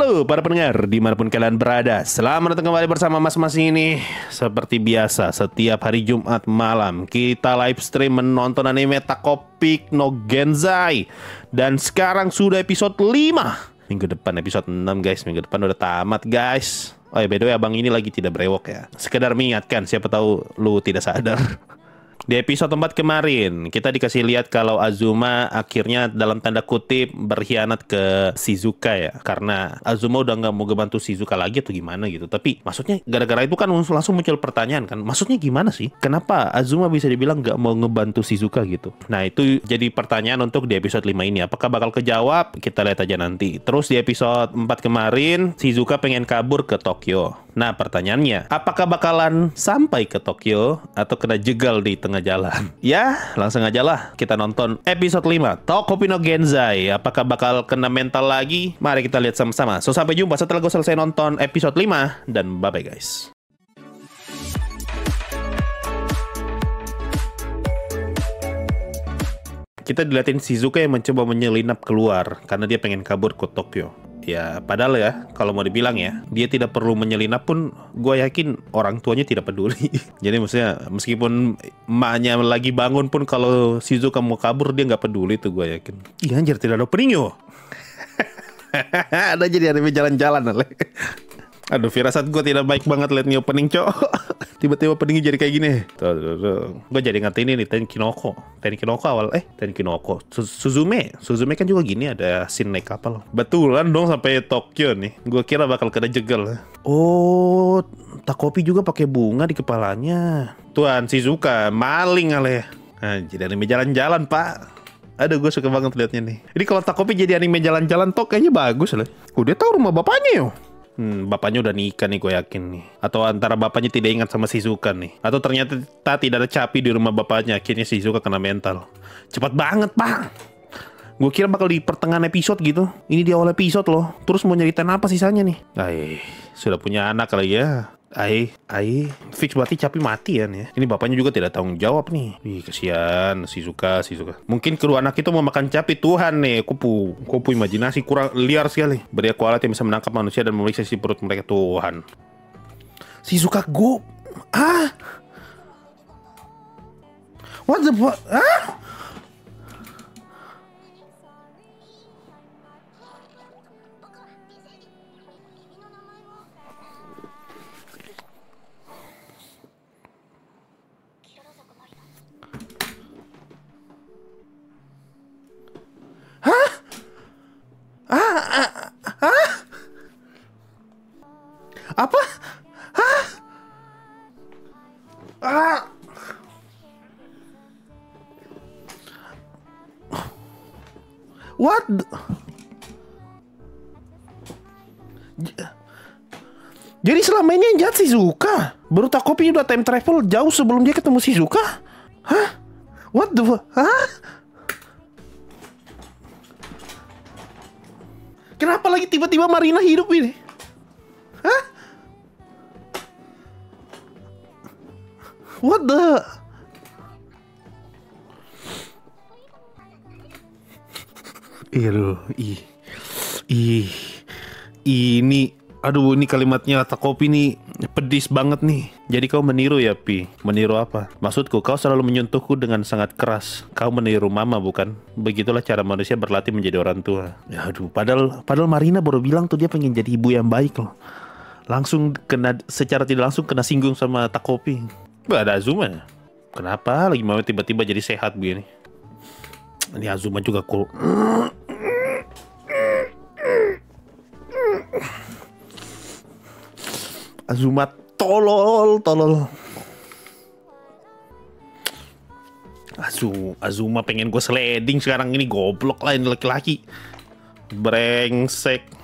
Halo para pendengar dimanapun kalian berada, selamat datang kembali bersama Mas ini. Seperti biasa setiap hari Jumat malam kita live stream menonton anime Takopik no Genzai. Dan sekarang sudah episode 5. Minggu depan episode 6 guys, minggu depan udah tamat guys. Oh ya by the way abang ini lagi tidak brewok ya. Sekedar mengingatkan, siapa tahu lu tidak sadar. Di episode 4 kemarin, kita dikasih lihat kalau Azuma akhirnya dalam tanda kutip berkhianat ke Shizuka ya. Karena Azuma udah nggak mau ngebantu Shizuka lagi atau gimana gitu. Tapi maksudnya gara-gara itu kan langsung muncul pertanyaan kan. Maksudnya gimana sih? Kenapa Azuma bisa dibilang nggak mau ngebantu Shizuka gitu? Nah itu jadi pertanyaan untuk di episode 5 ini. Apakah bakal kejawab? Kita lihat aja nanti. Terus di episode 4 kemarin, Shizuka pengen kabur ke Tokyo. Nah pertanyaannya, apakah bakalan sampai ke Tokyo atau kena jegal di tengah jalan? Ya, langsung aja lah kita nonton episode 5 Takopik no Genzai. Apakah bakal kena mental lagi? Mari kita lihat sama-sama. So sampai jumpa setelah gue selesai nonton episode 5. Dan bye-bye guys. Kita dilihatin Shizuka yang mencoba menyelinap keluar karena dia pengen kabur ke Tokyo. Ya, padahal ya, kalau mau dibilang ya, dia tidak perlu menyelinap pun, gue yakin orang tuanya tidak peduli. Jadi maksudnya, meskipun emaknya lagi bangun pun, kalau Shizuka mau kabur, dia nggak peduli tuh gue yakin. Iya anjir, tidak ada opening yo. Ada jadi anime jalan-jalan. Aduh, firasat gue tidak baik banget liat nih opening, cok. Tiba-tiba openingnya jadi kayak gini. Tuh. Gue jadi ngerti ini nih, Tenkinoko awal. Tenkinoko. Suzume kan juga gini, ada scene naik kapal. Betulan dong sampai Tokyo nih. Gue kira bakal kena jegal. Oh, Takopi juga pakai bunga di kepalanya. Tuan Shizuka, maling ale. Jadi anime jalan-jalan, Pak. Aduh, gue suka banget liatnya nih. Jadi kalau Takopi jadi anime jalan-jalan, kayaknya bagus lah. Dia tahu rumah bapaknya yo. Bapaknya udah nikah nih gue yakin nih. Atau antara bapaknya tidak ingat sama Shizuka nih. Atau ternyata tidak ada Capi di rumah bapaknya. Akhirnya Shizuka kena mental. Cepat banget pak. Gue kira bakal di pertengahan episode gitu. Ini di awal episode loh. Terus mau nyeritain apa sisanya nih? Sudah punya anak kali ya. Fix berarti Capi mati ya nih. Ini bapaknya juga tidak tanggung jawab nih. Kasihan Shizuka. Mungkin kedua anak itu mau makan Capi. Tuhan nih, kupu imajinasi kurang liar sekali. Beri kualat yang bisa menangkap manusia dan memeriksa isi perut mereka. Tuhan. Shizuka go. What the fuck? Apa? What? Jadi selama ini yang jahat Shizuka. Baru Takopi udah time travel jauh sebelum dia ketemu Shizuka. What the fuck? Kenapa lagi tiba-tiba Marina hidup ini? What the? Ini kalimatnya Takopi nih pedis banget nih. Jadi kau meniru ya Pi? Meniru apa? Maksudku kau selalu menyentuhku dengan sangat keras. Kau meniru mama bukan? Begitulah cara manusia berlatih menjadi orang tua. Padahal Marina baru bilang tuh dia pengen jadi ibu yang baik loh. Langsung secara tidak langsung kena singgung sama Takopi. Ada Azuma. Kenapa lagi mau tiba-tiba jadi sehat begini? Ini Azuma juga cool. Azuma tolol. Azuma pengen gue sliding sekarang ini, goblok lah ini laki-laki. Brengsek.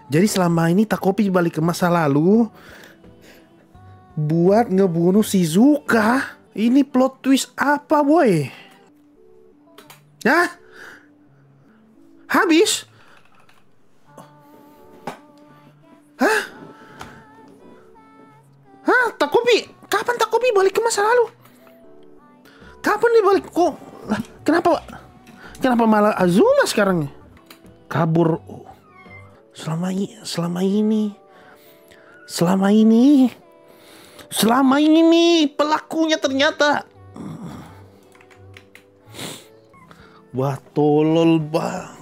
Jadi selama ini Takopi balik ke masa lalu buat ngebunuh Shizuka. Ini plot twist apa boy? Habis? Hah? Takopi? Kapan Takopi balik ke masa lalu? Kapan dia balik? Kok? Lah, kenapa malah Azuma sekarang? Kabur. Selama ini pelakunya ternyata. Wah, tolol banget.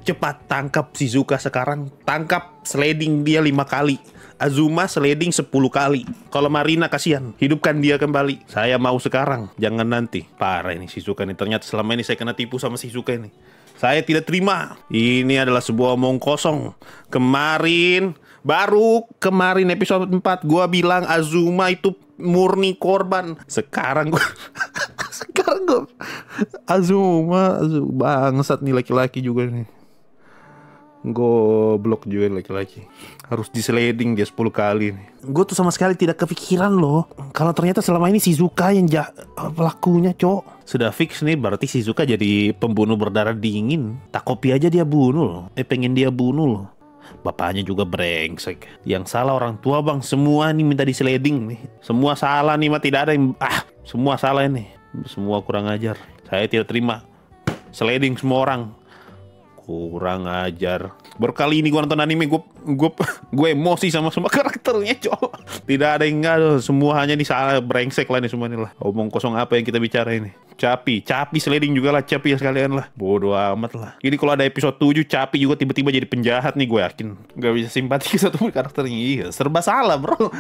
Cepat tangkap Shizuka sekarang. Tangkap, sliding dia 5 kali. Azuma sliding 10 kali. Kalau Marina kasihan, hidupkan dia kembali. Saya mau sekarang, jangan nanti. Parah ini Shizuka ini. Ternyata selama ini saya kena tipu sama Shizuka ini. Saya tidak terima. Ini adalah sebuah omong kosong. Baru kemarin episode 4 gua bilang Azuma itu murni korban. Sekarang gua Azuma bangsat nih laki-laki juga nih. Goblok juga laki-laki. Harus di-sliding dia 10 kali nih. Gue tuh sama sekali tidak kepikiran loh kalau ternyata selama ini Shizuka yang pelakunya, cok. Sudah fix nih, berarti Shizuka jadi pembunuh berdarah dingin. Takopi aja dia bunuh loh. Pengen dia bunuh loh. Bapaknya juga brengsek. Yang salah orang tua bang. Semua nih minta di-sliding nih. Semua salah nih mah, tidak ada yang semua salah ini. Semua kurang ajar. Saya tidak terima. Sliding semua orang. Kurang ajar. Baru kali ini gue nonton anime, gue emosi sama semua karakternya, cowok. Tidak ada yang nggak, semua hanya disalah, brengsek lah nih semua nih lah. Omong kosong apa yang kita bicara ini? Capi sliding juga lah, Capi ya sekalian lah. Bodoh amat lah. Jadi kalau ada episode 7 Capi juga tiba-tiba jadi penjahat nih, gue yakin nggak bisa simpati ke satu karakternya. Iya, serba salah bro.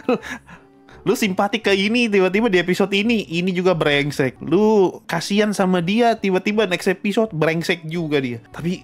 Lu simpati ke ini, tiba-tiba di episode ini juga brengsek. Lu kasihan sama dia, tiba-tiba next episode brengsek juga dia. Tapi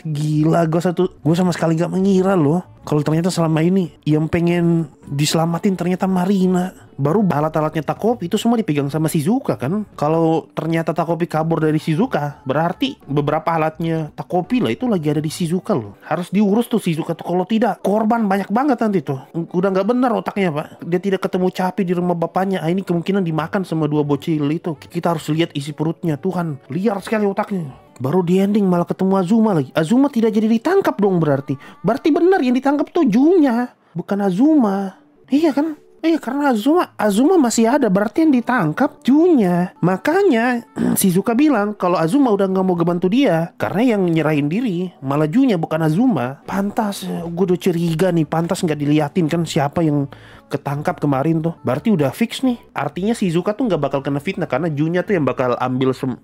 gila, gue sama sekali gak mengira loh kalau ternyata selama ini yang pengen diselamatin ternyata Marina. Baru alat-alatnya Takopi itu semua dipegang sama Shizuka kan. Kalau ternyata Takopi kabur dari Shizuka, berarti beberapa alatnya Takopi lah itu lagi ada di Shizuka loh. Harus diurus tuh Shizuka tuh, kalau tidak korban banyak banget nanti tuh. Udah gak benar otaknya pak. Dia tidak ketemu Capi di rumah bapaknya. Ini kemungkinan dimakan sama 2 bocil itu. Kita harus lihat isi perutnya. Tuhan, liar sekali otaknya. Baru di ending malah ketemu Azuma lagi. Azuma tidak jadi ditangkap dong berarti. Berarti benar yang ditangkap tuh Junya, bukan Azuma. Iya kan? Iya, karena Azuma masih ada, berarti yang ditangkap Junya. Makanya Shizuka bilang kalau Azuma udah gak mau ngebantu dia, karena yang nyerahin diri malah Junya bukan Azuma. Pantas, gue udah curiga nih, pantas gak diliatin kan siapa yang ketangkap kemarin tuh. Berarti udah fix nih. Artinya Shizuka tuh gak bakal kena fitnah, karena Junya tuh yang bakal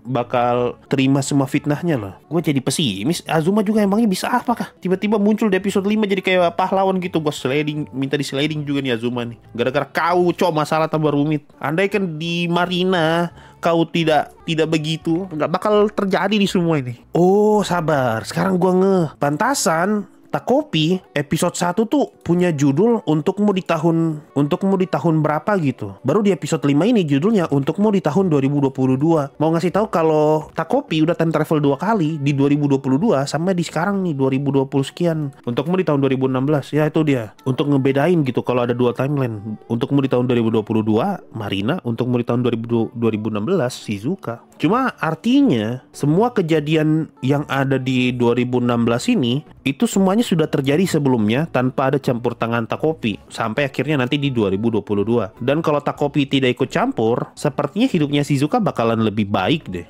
bakal terima semua fitnahnya loh. Gue jadi pesimis. Azuma juga emangnya bisa apakah? Tiba-tiba muncul di episode 5 jadi kayak pahlawan gitu. Bos sliding, minta di sliding juga nih Azuma nih. Gara-gara kau masalah tambah rumit. Andai kan di Marina kau tidak begitu, nggak bakal terjadi di semua ini. Oh sabar, sekarang gua pantasan Takopi episode 1 tuh punya judul Untukmu di tahun berapa gitu. Baru di episode 5 ini judulnya Untukmu di tahun 2022. Mau ngasih tahu kalau Takopi udah time travel 2 kali, di 2022 sama di sekarang nih 2020 sekian. Untukmu di tahun 2016. Ya itu dia. Untuk ngebedain gitu kalau ada 2 timeline. Untukmu di tahun 2022 Marina, Untukmu di tahun 2016 Shizuka. Cuma artinya semua kejadian yang ada di 2016 ini itu semuanya sudah terjadi sebelumnya tanpa ada campur tangan Takopi sampai akhirnya nanti di 2022. Dan kalau Takopi tidak ikut campur, sepertinya hidupnya Shizuka bakalan lebih baik deh.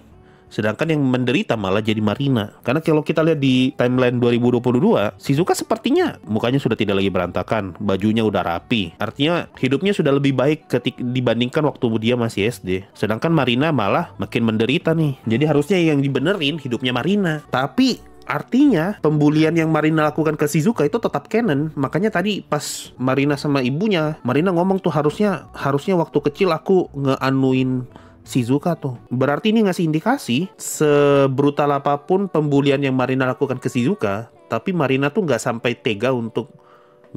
Sedangkan yang menderita malah jadi Marina. Karena kalau kita lihat di timeline 2022, Shizuka sepertinya mukanya sudah tidak lagi berantakan, bajunya udah rapi. Artinya hidupnya sudah lebih baik dibandingkan waktu dia masih SD. Sedangkan Marina malah makin menderita nih. Jadi harusnya yang dibenerin hidupnya Marina. Tapi artinya pembulian yang Marina lakukan ke Shizuka itu tetap canon. Makanya tadi pas Marina sama ibunya, Marina ngomong tuh harusnya waktu kecil aku ngeanuin Shizuka tuh. Berarti ini ngasih indikasi sebrutal apapun pembulian yang Marina lakukan ke Shizuka, tapi Marina tuh nggak sampai tega untuk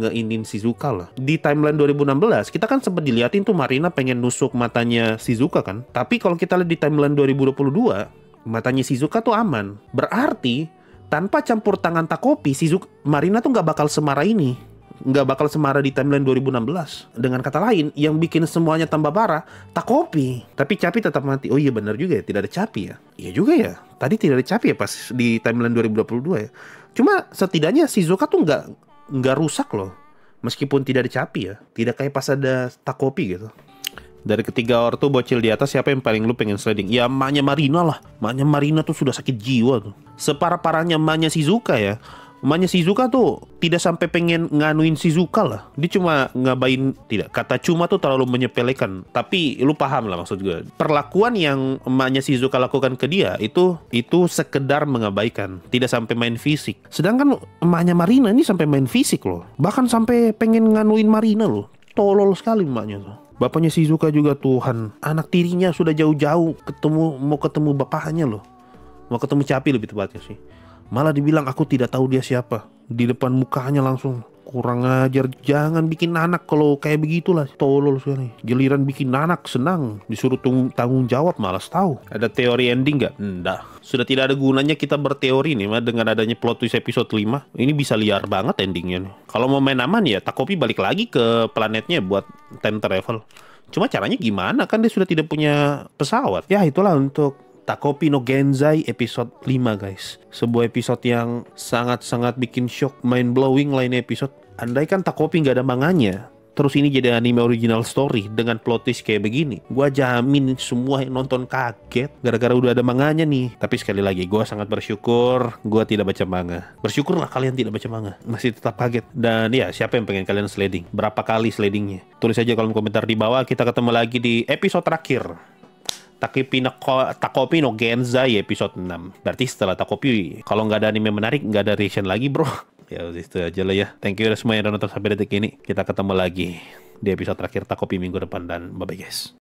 ngeinin Shizuka lah. Di timeline 2016 kita kan sempat diliatin tuh Marina pengen nusuk matanya Shizuka kan. Tapi kalau kita lihat di timeline 2022 matanya Shizuka tuh aman. Berarti tanpa campur tangan Takopi, Marina tuh nggak bakal semarah ini nggak bakal semarah di timeline 2016. Dengan kata lain, yang bikin semuanya tambah parah, Takopi. Tapi Capi tetap mati. Oh iya benar juga ya, tidak ada Capi ya. Iya juga ya, tadi tidak ada Capi ya pas di timeline 2022 ya. Cuma setidaknya Shizuka tuh nggak rusak loh. Meskipun tidak ada Capi ya. Tidak kayak pas ada Takopi gitu. Dari ketiga ortu bocil di atas, siapa yang paling lu pengen sliding? Ya emaknya Marina lah. Emaknya Marina tuh sudah sakit jiwa tuh. Separah-parahnya emaknya Shizuka ya. Emaknya Shizuka tuh tidak sampai pengen nganuin Shizuka lah. Dia cuma ngabain, tidak, kata cuma tuh terlalu menyepelekan. Tapi lu paham lah maksud gue. Perlakuan yang emaknya Shizuka lakukan ke dia itu sekedar mengabaikan. Tidak sampai main fisik. Sedangkan emaknya Marina ini sampai main fisik loh. Bahkan sampai pengen nganuin Marina loh. Tolol sekali emaknya tuh. Bapaknya Shizuka juga Tuhan. Anak tirinya sudah jauh-jauh mau ketemu bapaknya loh. Mau ketemu Capi lebih tepatnya sih. Malah dibilang aku tidak tahu dia siapa. Di depan mukanya langsung. Kurang ajar. Jangan bikin anak kalau kayak begitulah. Tolol sekali. Giliran bikin anak senang. Disuruh tanggung jawab malas tahu. Ada teori ending nggak? Nggak. Sudah tidak ada gunanya kita berteori nih dengan adanya plot twist episode 5. Ini bisa liar banget endingnya nih. Kalau mau main aman ya Takopi balik lagi ke planetnya buat time travel. Cuma caranya gimana? Kan dia sudah tidak punya pesawat. Ya itulah untuk Takopi no Genzai episode 5 guys. Sebuah episode yang sangat-sangat bikin shock, mind blowing lain episode. Andai kan Takopi nggak ada manganya, terus ini jadi anime original story dengan plot twist kayak begini, gua jamin semua yang nonton kaget gara-gara udah ada manganya nih. Tapi sekali lagi, gua sangat bersyukur gua tidak baca manga. Bersyukurlah kalian tidak baca manga, masih tetap kaget. Dan ya, siapa yang pengen kalian sliding? Berapa kali slidingnya? Tulis aja kolom komentar di bawah. Kita ketemu lagi di episode terakhir Takopi no Genzai episode 6. Berarti setelah Takopi, kalau nggak ada anime menarik, nggak ada reaction lagi bro. Ya itu aja lah ya. Thank you udah semua yang udah nonton sampai detik ini. Kita ketemu lagi di episode terakhir Takopi minggu depan, dan bye bye guys.